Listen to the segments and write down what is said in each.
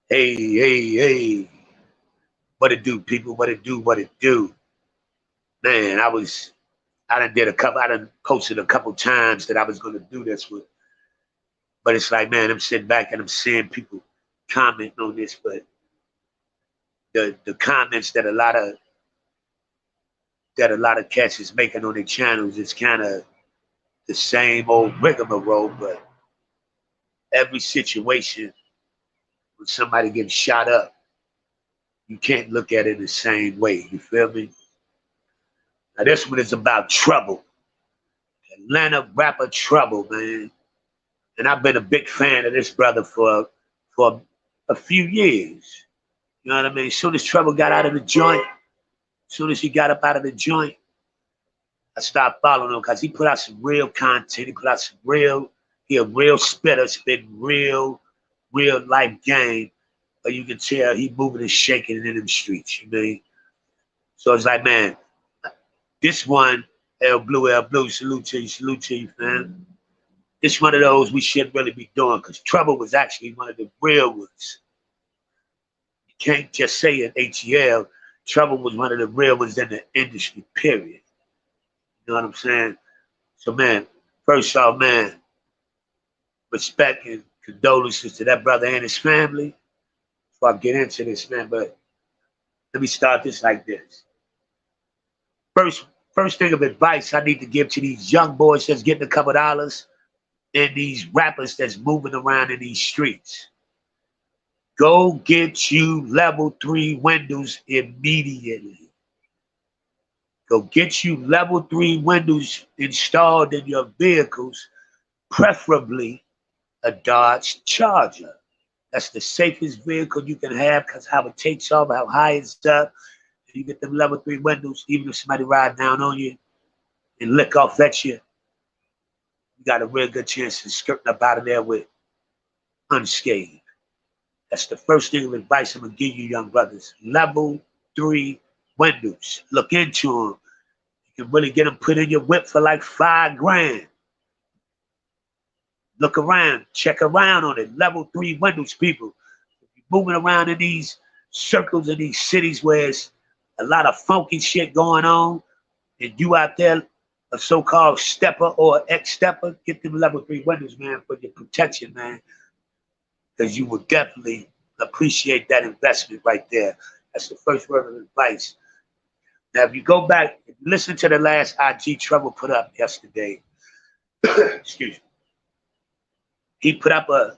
Hey. What it do, people? What it do? Man, I done posted a couple times that I was gonna do this with, but it's like, man, I'm sitting back and I'm seeing people comment on this, but the comments that a lot of cats is making on their channels is kind of the same old rigmarole, but every situation when somebody gets shot up, you can't look at it the same way. You feel me? Now this one is about Trouble, Atlanta rapper Trouble, man. And I've been a big fan of this brother for a few years. You know what I mean? As soon as Trouble got out of the joint, as soon as he got up out of the joint, I started following him because he put out some real content. He put out he a real spitter, spit real life game. But you can tell he moving and shaking in them streets, you know? So it's like, man, this one, L Blue, salute to you, man. This one of those we shouldn't really be doing because Trouble was actually one of the real ones. You can't just say it ATL. Trouble was one of the real ones in the industry, period. You know what I'm saying? So, man, first off, man, respect and condolences to that brother and his family. Before I get into this, man, but let me start this like this. First thing of advice I need to give to these young boys that's getting a couple dollars and these rappers that's moving around in these streets. Go get you level 3 windows immediately. Go get you level 3 windows installed in your vehicles, preferably a Dodge Charger. That's the safest vehicle you can have because how it takes off, how high it's up. You get them level 3 windows, even if somebody ride down on you and lick off at you, you got a real good chance of skirting up out of there with unscathed. That's the first thing of advice I'm gonna give you, young brothers. Level 3 windows. Look into them. You can really get them put in your whip for like $5,000. Look around, check around on it. Level 3 windows, people. If you're moving around in these circles in these cities where it's a lot of funky shit going on, and you out there, a so-called stepper or ex-stepper, get them level 3 windows, man, for your protection, man. Because you will definitely appreciate that investment right there. That's the first word of advice. Now, if you go back, listen to the last IG Trouble put up yesterday. Excuse me. He put up a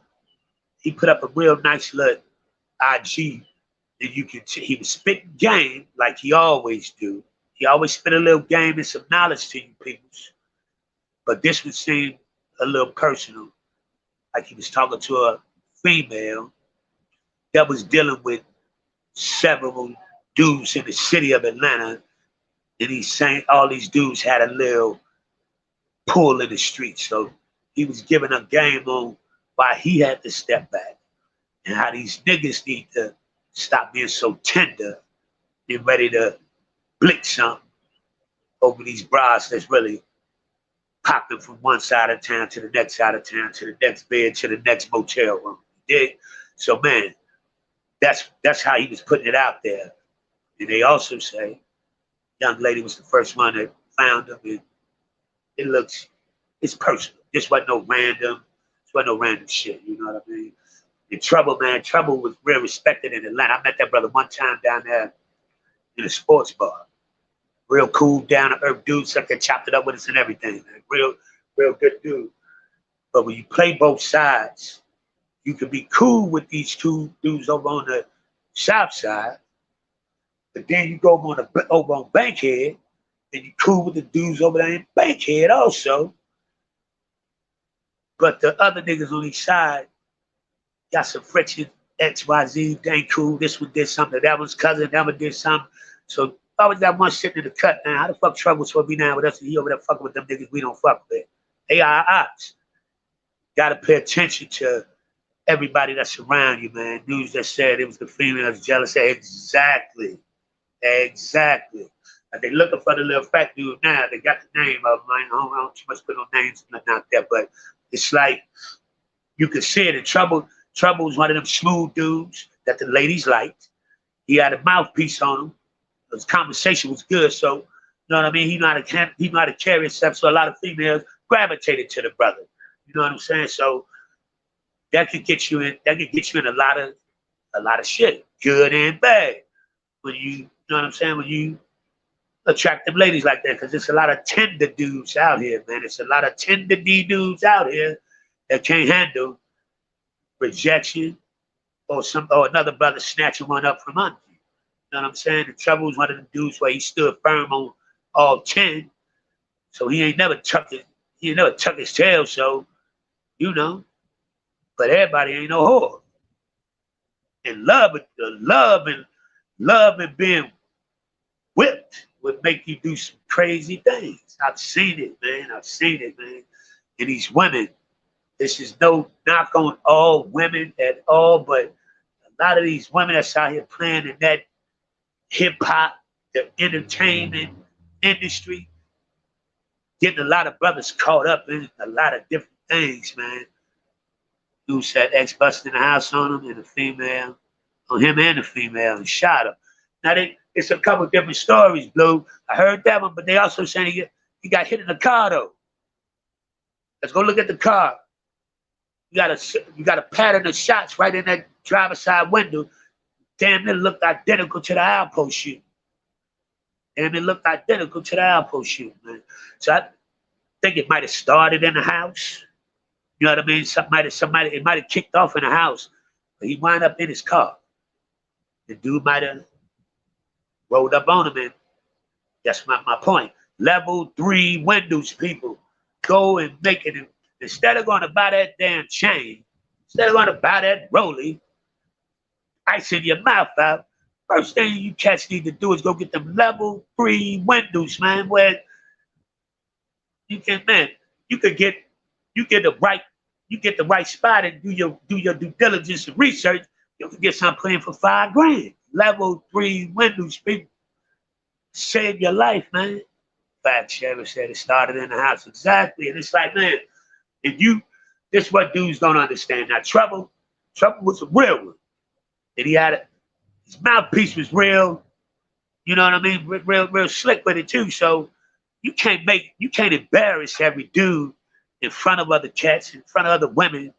real nice little IG, and you can he was spitting game like he always do. He always spit a little game and some knowledge to you people. But this would seem a little personal, like he was talking to a female that was dealing with several dudes in the city of Atlanta, and he's saying all these dudes had a little pull in the street. So he was giving a game on why he had to step back and how these niggas need to stop being so tender and ready to blick something over these bras that's really popping from one side of town to the next side of town to the next bed to the next motel room. You dig? So man, that's how he was putting it out there. And they also say young lady was the first one that found him, and it's personal. This wasn't no random shit, you know what I mean? And Trouble, man, Trouble was real respected in Atlanta. I met that brother one time down there in a sports bar. Real cool, down to earth dude, something chopped it up with us and everything, man. Real good dude. But when you play both sides, you can be cool with these two dudes over on the south side, but then you go over on Bankhead, and you cool with the dudes over there in Bankhead also. But the other niggas on each side got some friction, XYZ, they ain't cool. This one did something, that one's cousin, that one did something. So I always got one sitting in the cut, man. How the fuck Trouble supposed to be down with us and he over there fucking with them niggas we don't fuck with? They are ops. Gotta pay attention to everybody that's around you, man. News that said it was the female that's jealous. Exactly. And they looking for the little fat dude now. They got the name of him. I don't too much put no names out there, but it's like you can see it in Trouble. Trouble's one of them smooth dudes that the ladies liked. He had a mouthpiece on him. His conversation was good, so you know what I mean. He know how to carry himself. So a lot of females gravitated to the brother. You know what I'm saying? So that could get you in. That could get you in a lot of shit, good and bad. When you know what I'm saying? When you attractive ladies like that, because there's a lot of tender dudes out here, man. It's a lot of tender D dudes out here that can't handle rejection or another brother snatching one up from under you. You know what I'm saying? The Trouble was one of the dudes where he stood firm on all 10, so he ain't never tucked his tail. So you know, but everybody ain't no whore. And love and being whipped would make you do some crazy things. I've seen it, man. And these women, this is no knock on all women at all, but a lot of these women that's out here playing in that hip hop, the entertainment industry, getting a lot of brothers caught up in a lot of different things, man. Dude said ex busted in the house on him and the female, on him and the female, and shot him. Now it's a couple different stories, Blue. I heard that one, but they also saying he got hit in the car though. Let's go look at the car. You got a pattern of shots right in that driver's side window. Damn, it looked identical to the Alpo shooting. Man. So I think it might have started in the house. You know what I mean? It might have kicked off in the house, but he wound up in his car. The dude might have rolled up on him, and that's my point. Level 3 windows, people. Go and make it. Instead of going to buy that damn chain, instead of going to buy that rollie, icing your mouth out, first thing you cats need to do is go get them level 3 windows, man, where you get the right spot and do your due diligence and research. You can get something playing for $5,000. Level 3 windows, people. Save your life, man. Fact Sheriff said it started in the house. Exactly. And it's like, man, this is what dudes don't understand. Now, Trouble was a real one. And his mouthpiece was real, you know what I mean? Real slick with it too. So you can't embarrass every dude in front of other cats, in front of other women.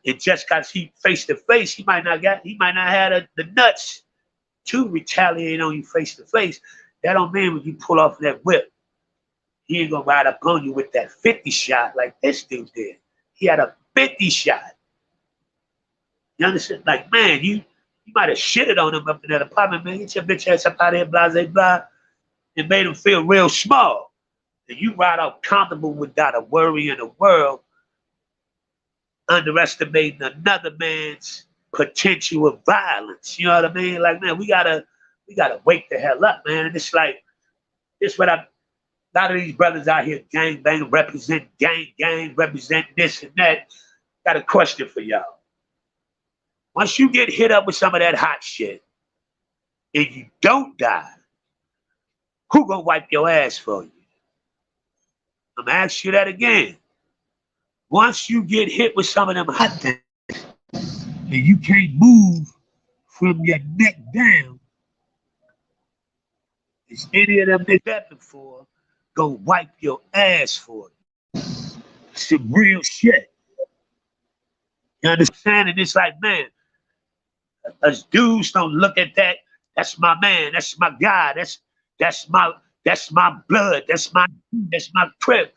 And just because he face to face, he might not have the nuts to retaliate on you face to face. That don't mean when you pull off that whip, he ain't gonna ride up on you with that 50 shot like this dude did. He had a 50 shot. You understand? Like, man, you might have shitted on him up in that apartment, man. Get your bitch ass up out of here, blah, blah, blah. And made him feel real small. And you ride out comfortable without a worry in the world, underestimating another man's potential of violence. You know what I mean? Like, man, we gotta wake the hell up, man. And it's like, a lot of these brothers out here gang bang, represent gang, represent this and that. Got a question for y'all. Once you get hit up with some of that hot shit and you don't die, who gonna wipe your ass for you? I'm gonna ask you that again. Once you get hit with some of them hot things and you can't move from your neck down, is any of them they bepping for gonna wipe your ass for you? Some real shit. You understand? And it's like, man, us dudes don't look at that. That's my man. That's my guy. That's my blood. That's my crib.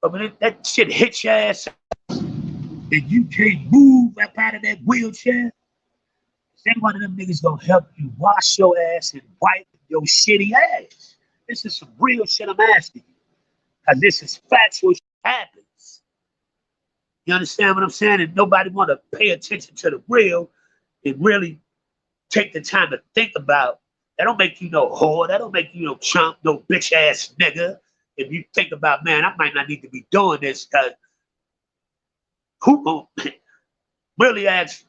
But when that shit hits your ass and you can't move up out of that wheelchair, then one of them niggas gonna help you wash your ass and wipe your shitty ass. This is some real shit I'm asking you. Because this is factual shit happens. You understand what I'm saying? And nobody want to pay attention to the real and really take the time to think about. That don't make you no whore. That don't make you no chump, no bitch ass nigga. If you think about, man, I might not need to be doing this, because who gonna really ask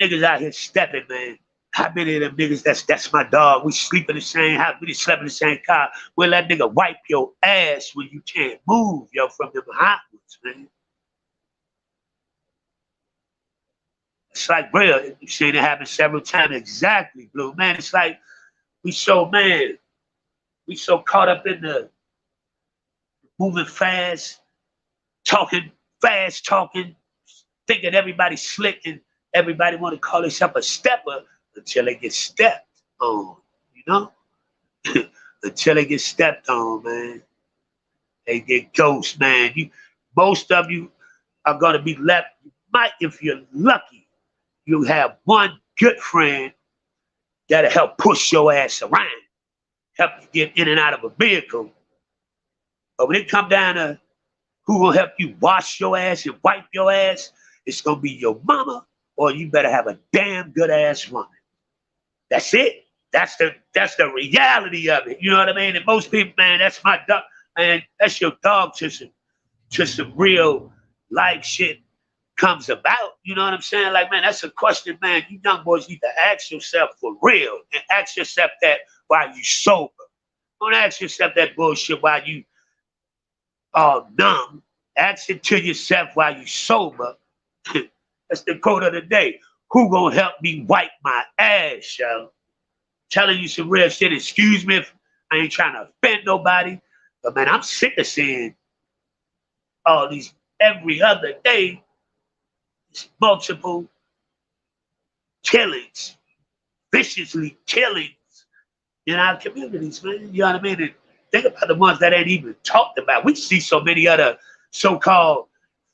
niggas out here stepping, man? How many of them niggas that's my dog? We sleep in the same house, we slept in the same car. Will that nigga wipe your ass when you can't move, yo, from them hot ones, man? it's like real. You've seen it happen several times. Exactly, Blue. Man, it's like we so caught up in the moving fast, talking, thinking everybody's slick and everybody want to call themselves a stepper until they get stepped on, you know? Until they get stepped on, man. They get ghosts, man. Most of you are gonna be left. You might, if you're lucky, you have one good friend that'll help push your ass around, help you get in and out of a vehicle. But when it come down to who gonna help you wash your ass and wipe your ass, it's gonna be your mama, or you better have a damn good ass woman. That's it. That's the reality of it. You know what I mean? And most people, man, that's my dog, man. That's your dog to some real life shit comes about. You know what I'm saying? Like, man, that's a question, man. You young boys need to ask yourself for real, and ask yourself that while you sober. Don't ask yourself that bullshit while you all numb. Ask it to yourself while you sober. That's the quote of the day. Who gonna help me wipe my ass, yo? Telling you some real shit. Excuse me if I ain't trying to offend nobody, but man, I'm sick of seeing all these every other day, multiple killings, viciously killings in our communities, man. You know what I mean? And think about the ones that ain't even talked about. We see so many other so-called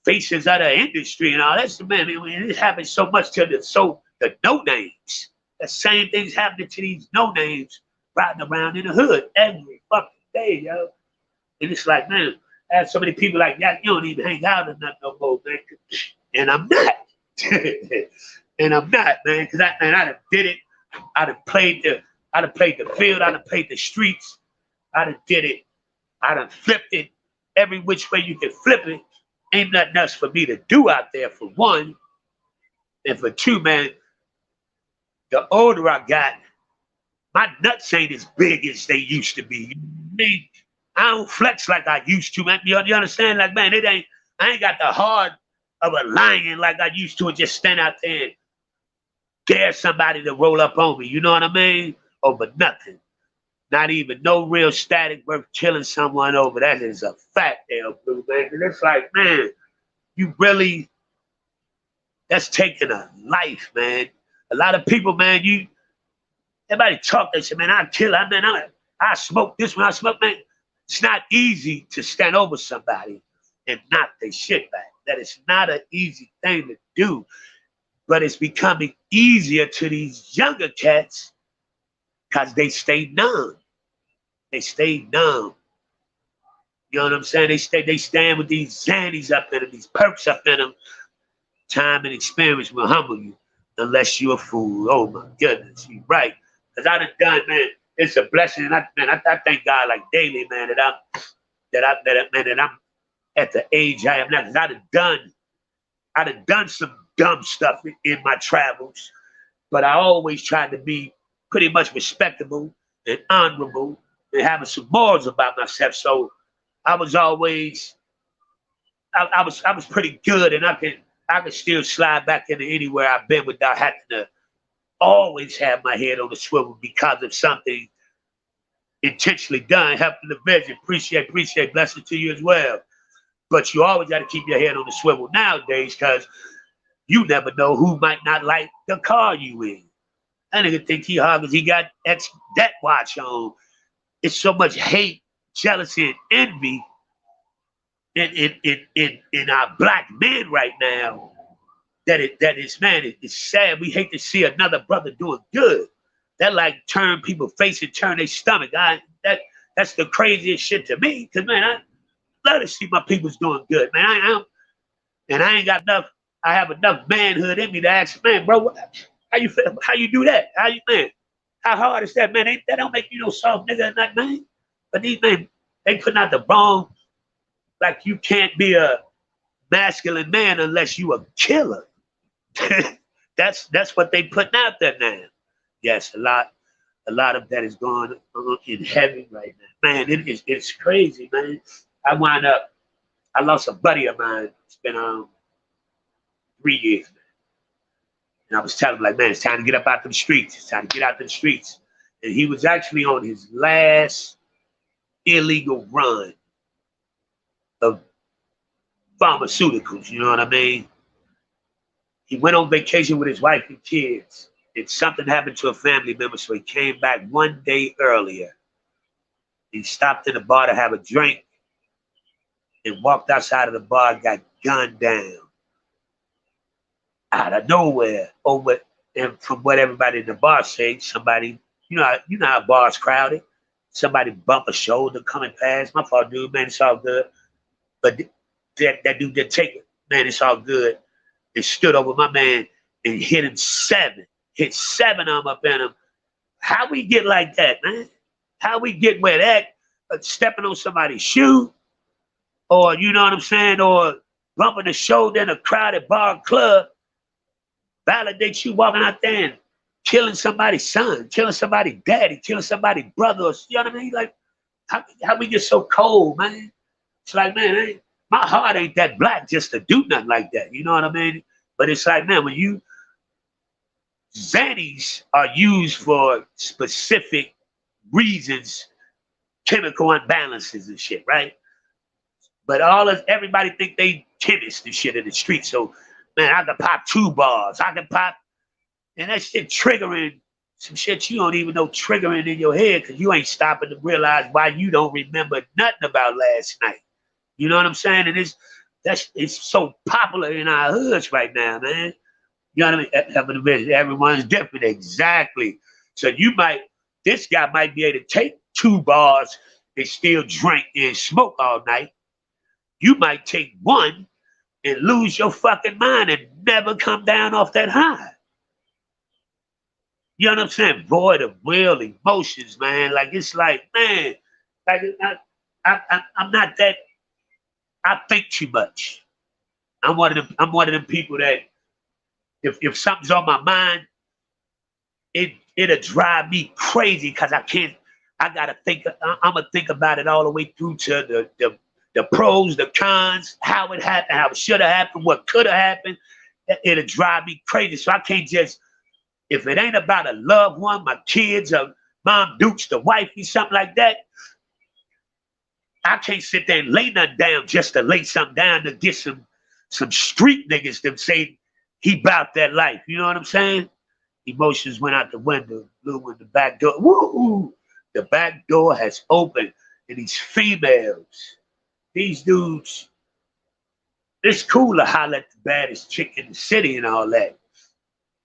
faces of the industry and all that. Man, I mean, it happens so much to the no-names. The same thing's happening to these no-names riding around in the hood every fucking day, yo. And it's like, man, I have so many people like, yeah, you don't even hang out or nothing no more, man. And I'm not. And I'm not, man, because I done did it. I done played the field. I done played the streets. I done did it. I done flipped it every which way you can flip it. Ain't nothing else for me to do out there, for one. And for two, man, the older I got, my nuts ain't as big as they used to be. You know what I mean? I don't flex like I used to, man. You understand? Like, man, I ain't got the heart of a lion like I used to and just stand out there and dare somebody to roll up on me. You know what I mean? Over nothing. Not even no real static worth killing someone over. That is a fact there, Blue, man. And it's like, man, that's taking a life, man. A lot of people, man, everybody talk, they say, man, I kill, I smoke this when I smoke, man. It's not easy to stand over somebody and knock their shit back. That is not an easy thing to do. But it's becoming easier to these younger cats because they stay numb. They stay numb. You know what I'm saying? They stand with these Xannies up in them, these perks up in them. Time and experience will humble you unless you're a fool. Oh my goodness, you're right. Because I done, man, it's a blessing. And I thank God like daily, man, that I'm at the age I am now. Because I done done some dumb stuff in my travels, but I always tried to be pretty much respectable and honorable and having some morals about myself. So I was always, I was pretty good, and I could still slide back into anywhere I've been without having to always have my head on the swivel because of something intentionally done, helping the vision. Appreciate, blessings to you as well. But you always got to keep your head on the swivel nowadays because you never know who might not like the car you in. I nigga think he hard because he got that watch on. It's so much hate, jealousy, and envy in our black men right now that is, man, it's sad. We hate to see another brother doing good. That like turn people face and turn their stomach. That's the craziest shit to me. Cause man, I love to see my people's doing good, man. I ain't got enough. I have enough manhood in me to ask, man, bro, how you feel? How you do that? How hard is that, man? That don't make you no soft nigga or nothing, man. But these men, they putting out the wrong. Like you can't be a masculine man unless you a killer. That's what they putting out there now. Yes, a lot of that is going on in heaven right now. Man, it's crazy, man. I lost a buddy of mine. It's been 3 years now. And I was telling him, like, man, it's time to get up out the streets. It's time to get out the streets. And he was actually on his last illegal run of pharmaceuticals, you know what I mean? He went on vacation with his wife and kids, and something happened to a family member, so he came back one day earlier. He stopped in the bar to have a drink and walked outside of the bar, got gunned down out of nowhere. Over, and from what everybody in the bar said, somebody, you know how bars crowded. Somebody bump a shoulder coming past. My fault, dude, man, it's all good. But that dude didn't take it. Man, it's all good. And stood over my man and hit him 7. Hit 7 of them up in him. How we get like that, man? How we get where that, stepping on somebody's shoe, or, you know what I'm saying, or bumping a shoulder in a crowded bar club, validates you walking out there and killing somebody's son, killing somebody's daddy, killing somebody's brother, you know what I mean? Like, how we get so cold, man? It's like, man, my heart ain't that black just to do nothing like that, you know what I mean? But it's like, man, when Xannies are used for specific reasons, chemical imbalances and shit, right? But everybody think they chemists and shit in the street. So, man, I can pop 2 bars. I can pop, and that shit triggering some shit you don't even know triggering in your head because you ain't stopping to realize why you don't remember nothing about last night. You know what I'm saying? And it's so popular in our hoods right now, man. You know what I mean? Everyone's different, exactly. So this guy might be able to take 2 bars and still drink and smoke all night. You might take 1 and lose your fucking mind and never come down off that high. You know what I'm saying? Void of real emotions, man. Like, it's like, man, like I'm not that. I think too much. I'm one of them people that if something's on my mind, it'll drive me crazy because I gotta think. I'm gonna think about it all the way through to the pros, the cons, how it happened, how it should have happened, what could have happened. It'll drive me crazy. So I can't just, if it ain't about a loved one, my kids, or mom dukes, the wifey, something like that, I can't sit there and lay nothing down just to lay something down to get some street niggas to say he bout that life. You know what I'm saying? Emotions went out the window, blew in the back door. Woo! The back door has opened, and these females, these dudes, it's cool to holler at the baddest chick in the city and all that.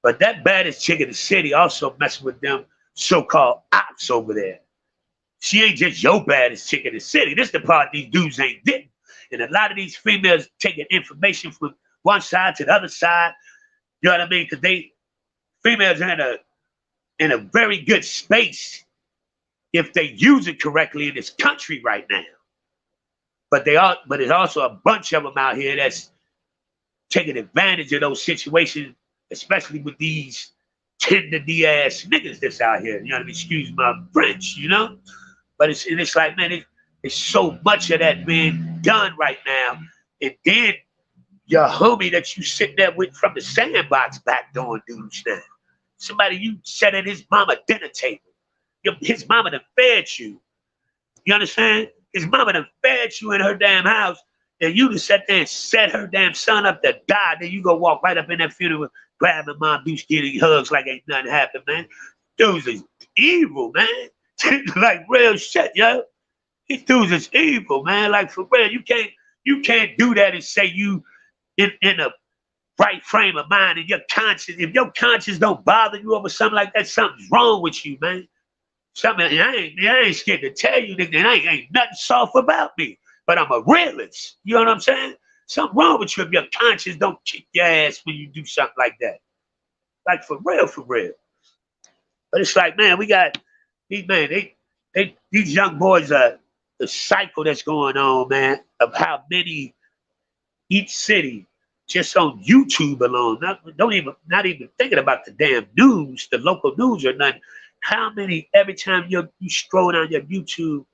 But that baddest chick in the city also messing with them so-called ops over there. She ain't just your baddest chick in the city. This is the part these dudes ain't getting. And a lot of these females taking information from one side to the other side. You know what I mean? Because females are in a very good space if they use it correctly in this country right now. But there's also a bunch of them out here that's taking advantage of those situations, especially with these tender-ass niggas that's out here. You know what I mean? Excuse my French, you know? But it's like, man, it's so much of that being done right now. And then your homie that you sit there with from the sandbox backdooring dudes now. Somebody you sat at his mama dinner table. His mama done fed you. You understand? His mama done fed you in her damn house, and you just sat there and set her damn son up to die. Then you go walk right up in that funeral, grabbing mom, dudes getting hugs like ain't nothing happened, man. Dudes is evil, man. Like real shit, yo. These dudes is evil, man. Like for real, you can't do that and say you in a right frame of mind and your conscience. If your conscience don't bother you over something like that, something's wrong with you, man. Something I ain't scared to tell you, nigga. Ain't nothing soft about me. But I'm a realist. You know what I'm saying? Something wrong with you if your conscience don't kick your ass when you do something like that. Like for real, for real. But it's like, man, we got these these young boys are the cycle that's going on, man, of how many each city just on YouTube alone, not even thinking about the damn news, the local news or nothing. How many every time you scroll down your YouTube,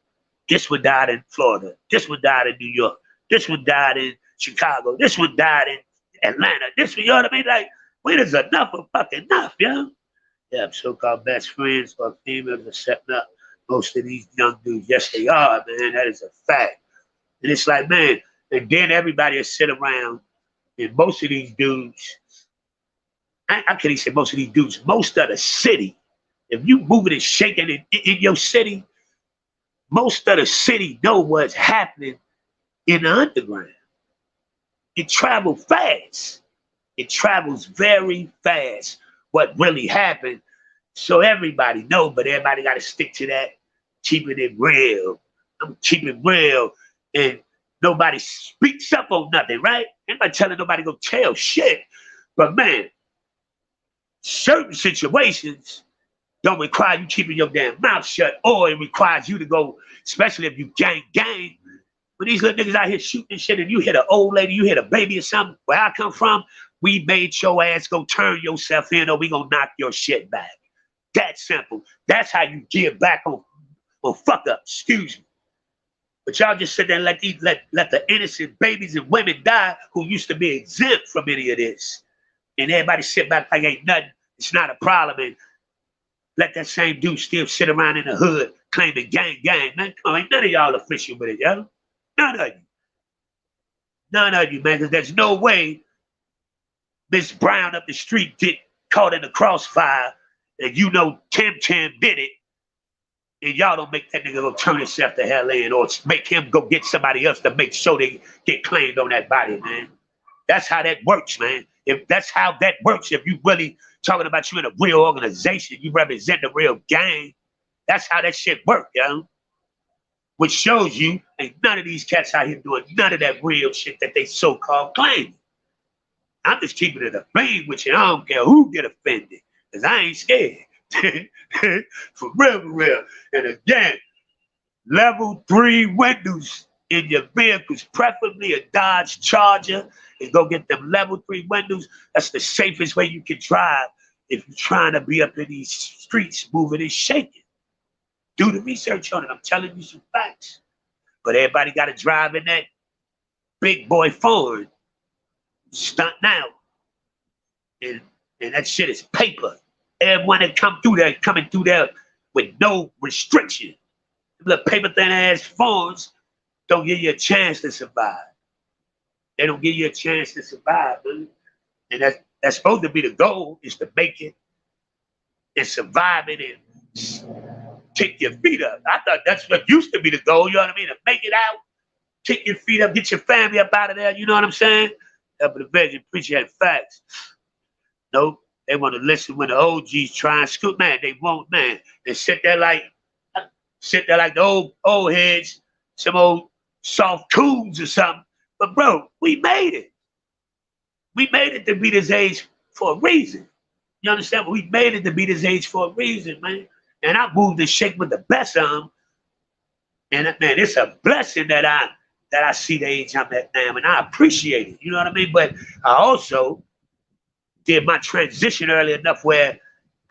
this one died in Florida, this one died in New York, this one died in Chicago, this one died in Atlanta, this one, you know what I mean? Like, When is enough of fucking enough, yo? Yeah, so-called best friends or females are setting up most of these young dudes. Yes, they are, man. That is a fact. And it's like, man, and then everybody will sit around, and most of these dudes, I can't even say most of these dudes, most of the city, if you moving and shaking in your city, most of the city know what's happening in the underground. It travels fast. It travels very fast. What really happened, so everybody know, but everybody got to stick to that, keeping it real. I'm keeping it real, and nobody speaks up on nothing, right? Anybody telling nobody go tell shit, but man, certain situations don't require you keeping your damn mouth shut, or it requires you to go, especially if you gang. When these little niggas out here shooting shit and you hit an old lady, you hit a baby or something, where I come from, we made your ass go turn yourself in or we gonna knock your shit back. That simple. That's how you give back on fuck up, excuse me. But y'all just sit there and let the innocent babies and women die who used to be exempt from any of this. And everybody sit back like ain't nothing. It's not a problem. And let that same dude still sit around in the hood claiming gang. Man, come on, ain't none of y'all official with it, yo. None of you. None of you, man, because there's no way Miss Brown up the street get caught in the crossfire and you know Tim did it, and y'all don't make that nigga go turn himself the hell in or make him go get somebody else to make sure they get claimed on that body, man. That's how that works, man. If that's how that works, if you really talking about you in a real organization, you represent the real gang, that's how that shit work, yo. Which shows you ain't none of these cats out here doing none of that real shit that they so-called claim. I'm just keeping it a beam with you. I don't care who get offended, because I ain't scared. For real. And again, level 3 windows in your vehicles, preferably a Dodge Charger, and go get them level 3 windows. That's the safest way you can drive if you're trying to be up in these streets moving and shaking. Do the research on it. I'm telling you some facts. But everybody got to drive in that big boy Ford, stunt now. And that shit is paper. Everyone that come through there, coming through there with no restriction. The paper thin ass Fords don't give you a chance to survive. They don't give you a chance to survive, man. And that's supposed to be the goal, is to make it and survive it and kick your feet up. I thought that's what used to be the goal, you know what I mean? To make it out, kick your feet up, get your family up out of there, you know what I'm saying? But the veg appreciate facts. Nope, they want to listen when the OGs try and scoot. Man, they won't, man. They sit there like the old heads, some old soft coons or something. But bro, we made it. We made it to be this age for a reason. You understand? We made it to be this age for a reason, man. And I moved and shake with the best of them. And man, it's a blessing that I see the age I'm at now, and I appreciate it. You know what I mean? But I also did my transition early enough where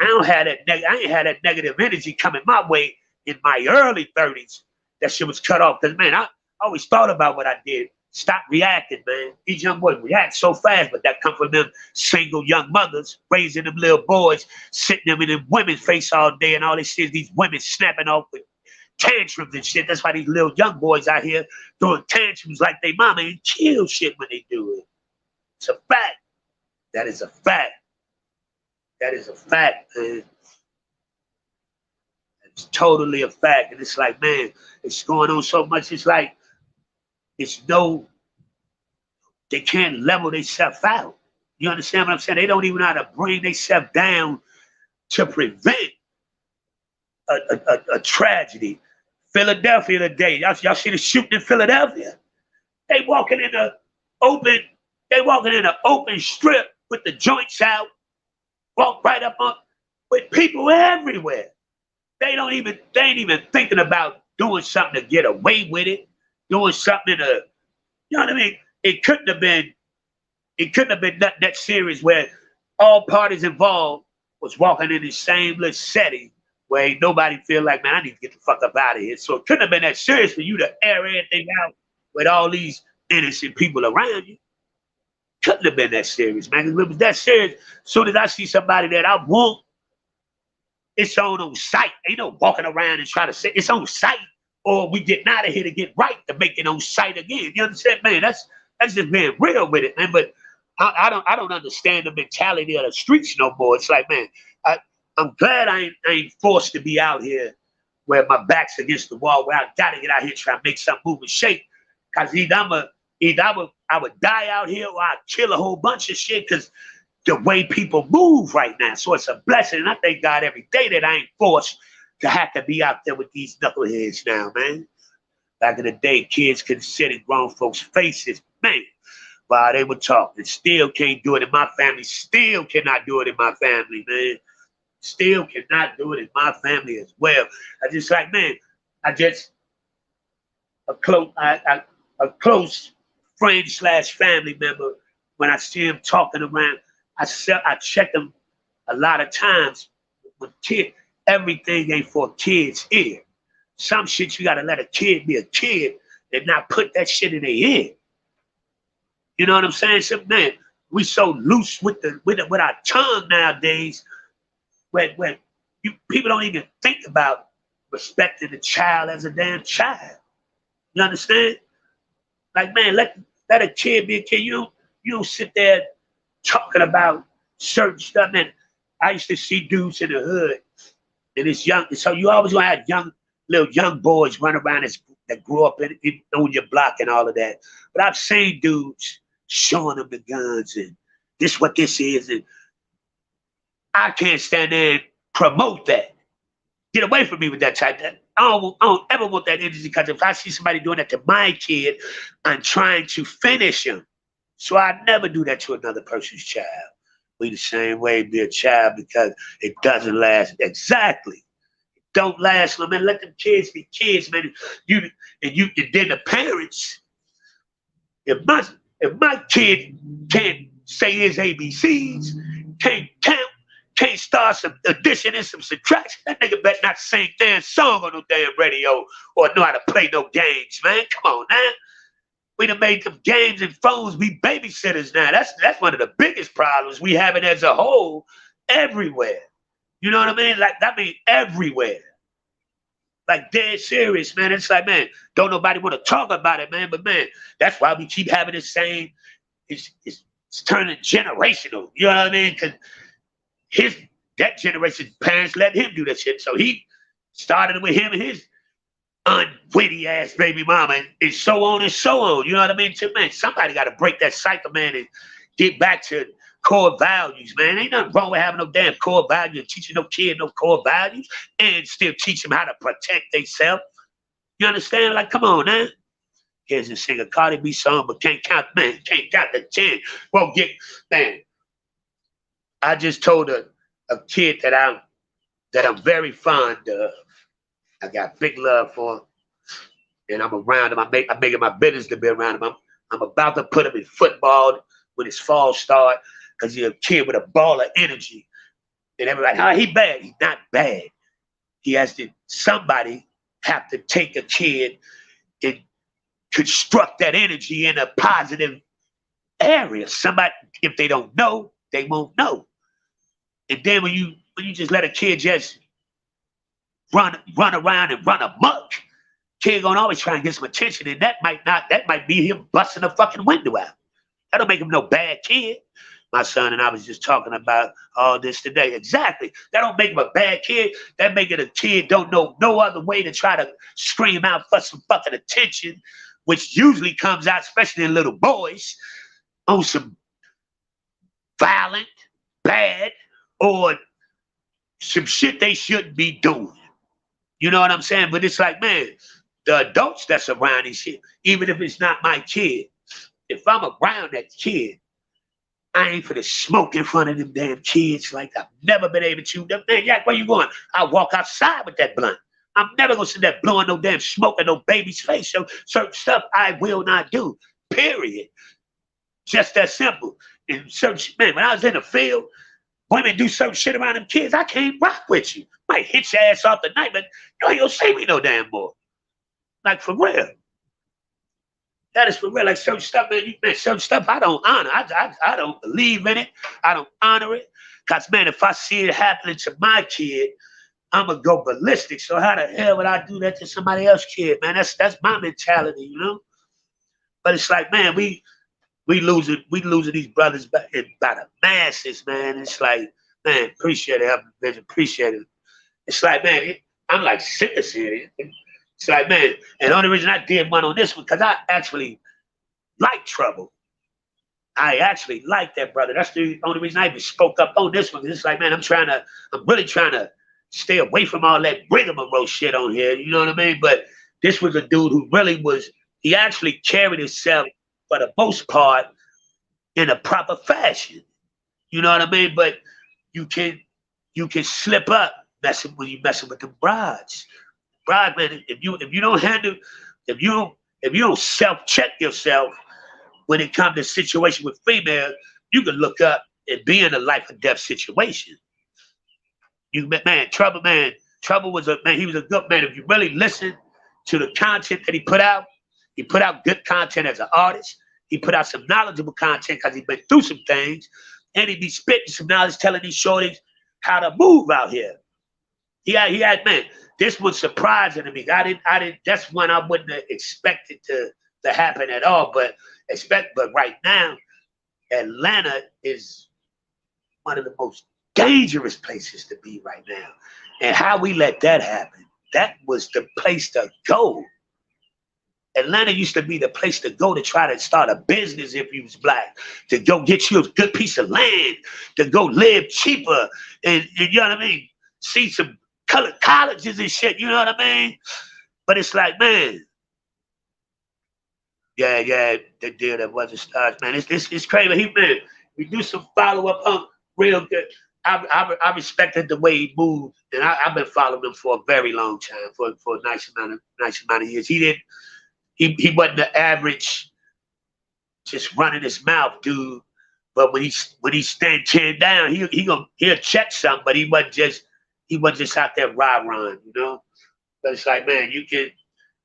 I ain't had that negative energy coming my way in my early 30s. That shit was cut off. Because man, I always thought about what I did. Stop reacting, man. These young boys react so fast, but that come from them single young mothers raising them little boys, sitting them in them women's face all day, and all they see is these women snapping off with tantrums and shit. That's why these little young boys out here doing tantrums like they mama and kill shit when they do it. It's a fact. That is a fact. That is a fact, man. It's totally a fact. And it's like, man, it's going on so much. It's like, they can't level themselves out. You understand what I'm saying? They don't even know how to bring themselves down to prevent a tragedy. Philadelphia today, y'all see the shooting in Philadelphia? They walking in the open strip with the joints out, walk right up on with people everywhere. They ain't even thinking about doing something to get away with it, doing something to, you know what I mean? It couldn't have been nothing that serious where all parties involved was walking in the same little setting where ain't nobody feel like, man, I need to get the fuck up out of here. So it couldn't have been that serious for you to air everything out with all these innocent people around you. couldn't have been that serious, man. If it was that serious, as soon as I see somebody that I want, it's on sight. Ain't no walking around and trying to say it's on sight, or we getting out of here to get right to make it on sight again. You understand, man? That's just being real with it, man. But I don't understand the mentality of the streets no more. It's like, man, I'm glad I ain't forced to be out here where my back's against the wall, where I gotta get out here trying to make something move and shake. Cause I would die out here, or I'd kill a whole bunch of shit. Cause the way people move right now, so it's a blessing. And I thank God every day that I ain't forced to have to be out there with these knuckleheads now, man. Back in the day, kids could sit in grown folks' faces, man, while they were talking. Still can't do it in my family. Still cannot do it in my family, man. Still cannot do it in my family as well. I just like, man, a close friend / family member, when I see him talking around, I check them a lot of times with kids. Everything ain't for kids' ear. Some shit you gotta let a kid be a kid and not put that shit in their ear. You know what I'm saying? So, man, we so loose with our tongue nowadays, when people don't even think about respecting the child as a damn child. You understand? Like, man, let a kid be a kid. You don't sit there talking about certain stuff. Man, I used to see dudes in the hood, and it's young. So you always gonna have little young boys run around that grew up on your block and all of that. But I've seen dudes showing them the guns and this what this is, and I can't stand there and promote that. Get away from me with that type. I don't ever want that energy, because if I see somebody doing that to my kid, I'm trying to finish him. So I never do that to another person's child. We the same way, be a child, because it doesn't last. Exactly. It don't last, man. Let them kids be kids, man. And then the parents, if my kid can't say his ABCs, can't count, can't start some addition and some subtraction, that nigga better not sing damn song on no damn radio or know how to play no games, man. Come on now. We done made them games and phones be babysitters now. That's one of the biggest problems we have it as a whole everywhere. You know what I mean? Like, I mean everywhere. Like, dead serious, man. It's like, man, don't nobody want to talk about it, man. But, man, that's why we keep having the same, it's turning generational. You know what I mean? Because that generation's parents let him do that shit. So he started with him and his unwitty ass baby mama, and so on and so on. You know what I mean? So, man, somebody got to break that cycle, man, and get back to core values, man. Ain't nothing wrong with having no damn core values and teaching no kid no core values and still teach them how to protect themselves. You understand? Like, come on, man. Here's a singer Cardi B song, but can't count, man. Can't count the 10. Won't get, man. I just told a kid that I'm very fond of. I got big love for him, and I'm around him. I'm making my business to be around him. I'm about to put him in football when his fall start, because he's a kid with a ball of energy. And everybody, oh, he bad. He's not bad. Somebody have to take a kid and construct that energy in a positive area. Somebody, if they don't know, they won't know. And then when you just let a kid just run around and run amok, kid gonna always try and get some attention, and that might be him busting a fucking window out. That don't make him no bad kid. My son and I was just talking about all this today. Exactly. That don't make him a bad kid. That make it a kid don't know no other way to try to scream out for some fucking attention, which usually comes out, especially in little boys, on some violent, bad, or some shit they shouldn't be doing. You know what I'm saying? But it's like, man, the adults that's around this shit, even if it's not my kid, if I'm around that kid, I ain't for to smoke in front of them damn kids like I've never been able to. Man, Yak, where you going? I walk outside with that blunt. I'm never gonna sit there blowing no damn smoke in no baby's face. So certain stuff I will not do. Period. Just that simple. And certain, man, when I was in the field, women do certain shit around them kids, I can't rock with you. Might hit your ass off the night, but you ain't gonna see me no damn more. Like, for real. That is for real. Like certain stuff, man, certain stuff I don't honor. I don't believe in it. I don't honor it. Cause man, if I see it happening to my kid, I'ma go ballistic. So how the hell would I do that to somebody else's kid, man? That's my mentality, you know. But it's like, man, we losing these brothers by the masses, man. It's like, man, appreciate it, man, appreciate it. It's like, man, I'm like sick of seeing it. It's like, man, and the only reason I did one on this one because I actually like Trouble. I actually like that brother. That's the only reason I even spoke up on this one. It's like, man, I'm really trying to stay away from all that rigmarole shit on here. You know what I mean? But this was a dude who really was. He actually carried himself for the most part in a proper fashion. You know what I mean? But you can slip up when you messing with the brides. Bride, man, if you don't handle, if you don't self-check yourself when it comes to situation with females, you can look up and be in a life or death situation. Trouble was a man. He was a good man. If you really listen to the content that he put out good content as an artist. He put out some knowledgeable content because he been through some things, and he be spitting some knowledge, telling these shorties how to move out here. He had man. This was surprising to me. I didn't. That's one I wouldn't have expected to happen at all. But right now, Atlanta is one of the most dangerous places to be right now. And how we let that happen, that was the place to go. Atlanta used to be the place to go to try to start a business if you was black, to go get you a good piece of land, to go live cheaper, and you know what I mean? See some colored colleges and shit, you know what I mean? But it's like, man, yeah, the deal that wasn't stars, man. It's crazy. He, man, we do some follow-up on real good. I respected the way he moved, and I've been following him for a very long time, for a nice amount of years. He wasn't the average, just running his mouth dude. But when he stand chin down, he'll check something. But he wasn't just out there rah-rahing, you know. But it's like, man, you can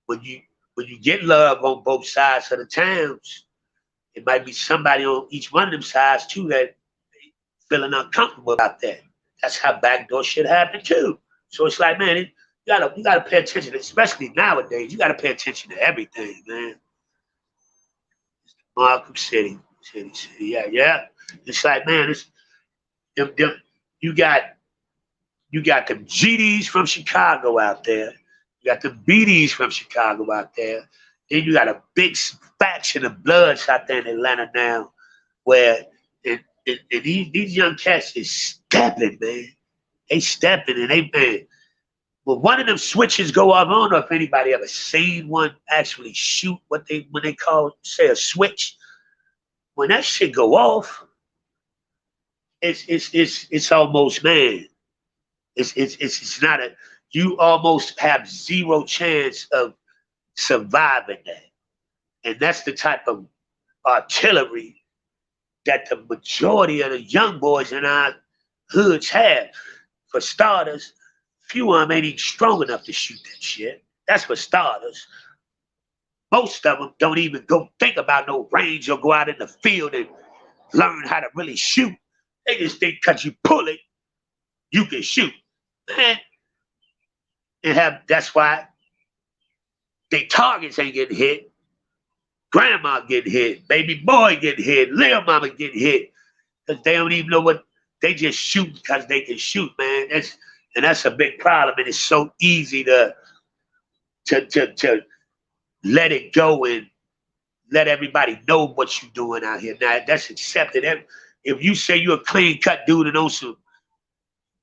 when you get love on both sides of the towns, it might be somebody on each one of them sides too that feeling uncomfortable about that. That's how backdoor shit happen too. So it's like, man, you gotta pay attention, especially nowadays. You gotta pay attention to everything, man. Markham City. Yeah. It's like, man, you got them GDs from Chicago out there. You got the BDs from Chicago out there. Then you got a big faction of Bloods out there in Atlanta now, where these young cats is stepping, man. They stepping and they, man. When one of them switches go off, I don't know if anybody ever seen one actually shoot when they call, say, a switch. When that shit go off, it's almost, man. It's not a, you almost have zero chance of surviving that. And that's the type of artillery that the majority of the young boys in our hoods have. For starters, few of them ain't even strong enough to shoot that shit. That's for starters. Most of them don't even go think about no range or go out in the field and learn how to really shoot. They just think because you pull it, you can shoot. Man, that's why they targets ain't getting hit. Grandma getting hit, baby boy getting hit, little mama getting hit. Because they don't even know what, they just shoot because they can shoot, man. That's a big problem. And it's so easy to let it go and let everybody know what you're doing out here. Now, that's accepted. If you say you're a clean-cut dude and on some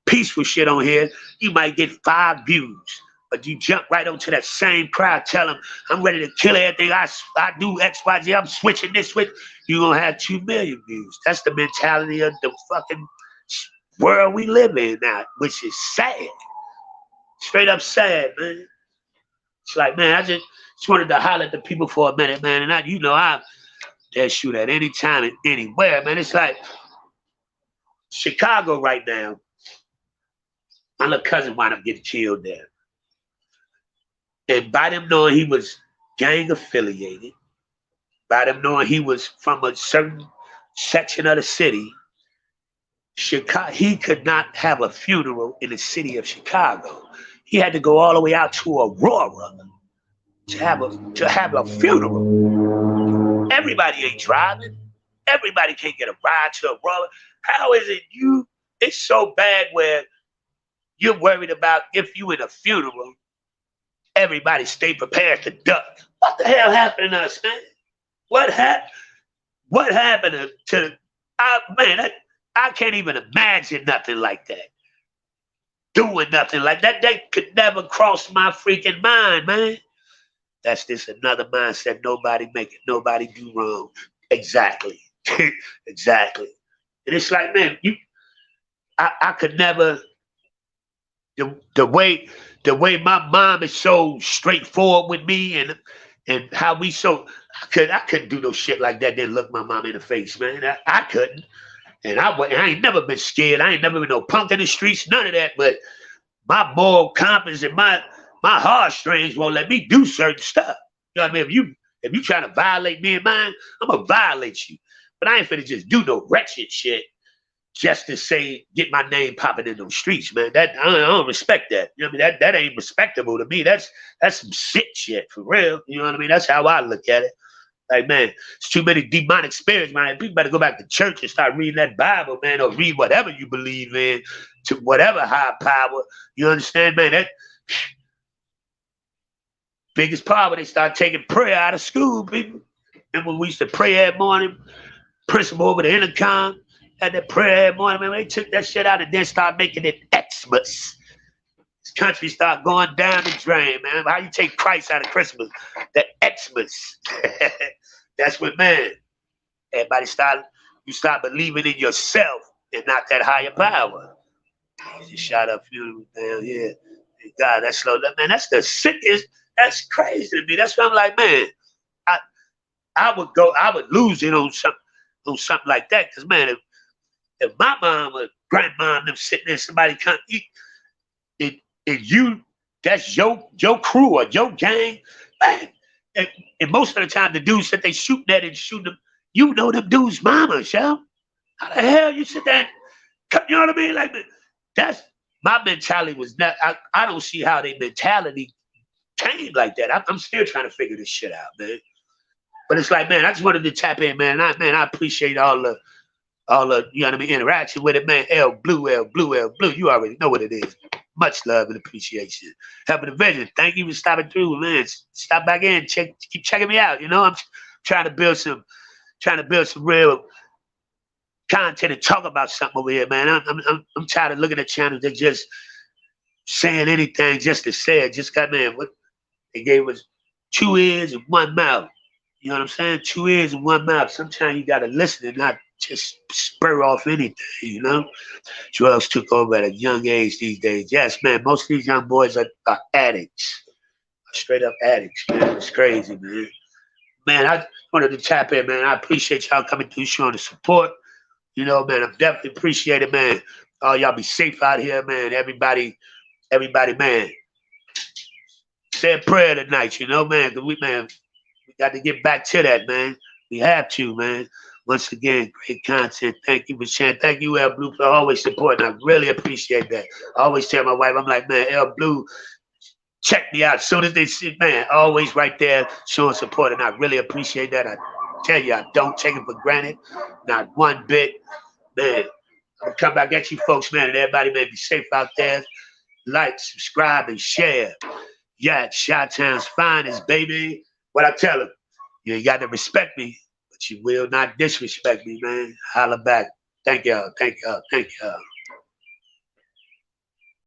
peaceful shit on here, you might get 5 views. But you jump right onto that same crowd, tell them, I'm ready to kill everything. I do X, Y, Z, I'm switching this switch. You're going to have 2 million views. That's the mentality of the fucking world we live in now, which is sad. Straight up sad, man. It's like, man, I just wanted to holler at the people for a minute, man. And I they'll shoot at any time and anywhere, man. It's like Chicago right now. My little cousin wound up getting killed there. And by them knowing he was gang affiliated, by them knowing he was from a certain section of the city. Chicago, he could not have a funeral in the city of Chicago. He had to go all the way out to Aurora to have a funeral. Everybody ain't driving. Everybody can't get a ride to Aurora. How is it you? It's so bad where you're worried about if you in a funeral. Everybody stay prepared to duck. What the hell happened to us, man? What happened? What happened to? Man, I can't even imagine nothing like that. Doing nothing like that. That could never cross my freaking mind, man. That's just another mindset. Nobody make it. Nobody do wrong. Exactly. Exactly. And it's like, man, I could never. The way my mom is so straightforward with me and how we so I couldn't do no shit like that. Then look my mom in the face, man. I couldn't. And I ain't never been scared. I ain't never been no punk in the streets, none of that. But my moral compass and my heartstrings won't let me do certain stuff. You know what I mean? If you trying to violate me and mine, I'm gonna violate you. But I ain't finna just do no wretched shit just to say get my name popping in those streets, man. That I don't respect that. You know what I mean? That ain't respectable to me. That's some sick shit for real. You know what I mean? That's how I look at it. Like, man, it's too many demonic spirits, man. People better go back to church and start reading that Bible, man, or read whatever you believe in to whatever high power. You understand, man? That biggest power, they start taking prayer out of school, people. And when we used to pray every morning, principal over the intercom had that prayer every morning, man. They took that shit out and then started making it Xmas. This country start going down the drain, man. How you take Christ out of Christmas? That Xmas. That's what, man. Everybody you start believing in yourself and not that higher power. Just shot up funeral down here. God, that's slow. Man, that's the sickest. That's crazy to me. That's what I'm like, man. I would lose it on something like that. Cause man, if my mom or grandma them sitting there, somebody come eat, and you, that's your crew or your gang, man. And most of the time, the dudes that they shooting at and shooting them, you know them dudes' mamas, yo. How the hell you sit there? You know what I mean? Like, that's my mentality was not. I don't see how their mentality came like that. I'm still trying to figure this shit out, man. But it's like, man, I just wanted to tap in, man. I appreciate all the you know what I mean, interaction with it, man. L Blue. You already know what it is. Much love and appreciation. Helping the vision. Thank you for stopping through, man. Stop back in. Keep checking me out. You know, I'm trying to build some real content and talk about something over here, man. I'm tired of looking at channels that just saying anything just to say it. Just got, man, what they gave us 2 ears and 1 mouth. You know what I'm saying? 2 ears and 1 mouth. Sometimes you gotta listen and not just spur off anything, you know? Drugs took over at a young age these days. Yes, man, most of these young boys are addicts. Straight up addicts, man. It's crazy, man. Man, I wanted to tap in, man. I appreciate y'all coming through, showing the support. You know, man, I'm definitely appreciate it, man. Oh, y'all be safe out here, man. Everybody, man. Say a prayer tonight, you know, man, because we got to get back to that, man. We have to, man. Once again, great content. Thank you for sharing. Thank you, L Blue, for always supporting. I really appreciate that. I always tell my wife, I'm like, man, L Blue, check me out. As soon as they see, man, always right there showing support. And I really appreciate that. I tell you, I don't take it for granted. Not one bit. Man, I'm going to come back at you folks, man. And everybody, man, be safe out there. Like, subscribe, and share. YAK Chi-Town's finest, baby. What I tell them, you ain't got to respect me, but you will not disrespect me, man. Holla back. Thank y'all.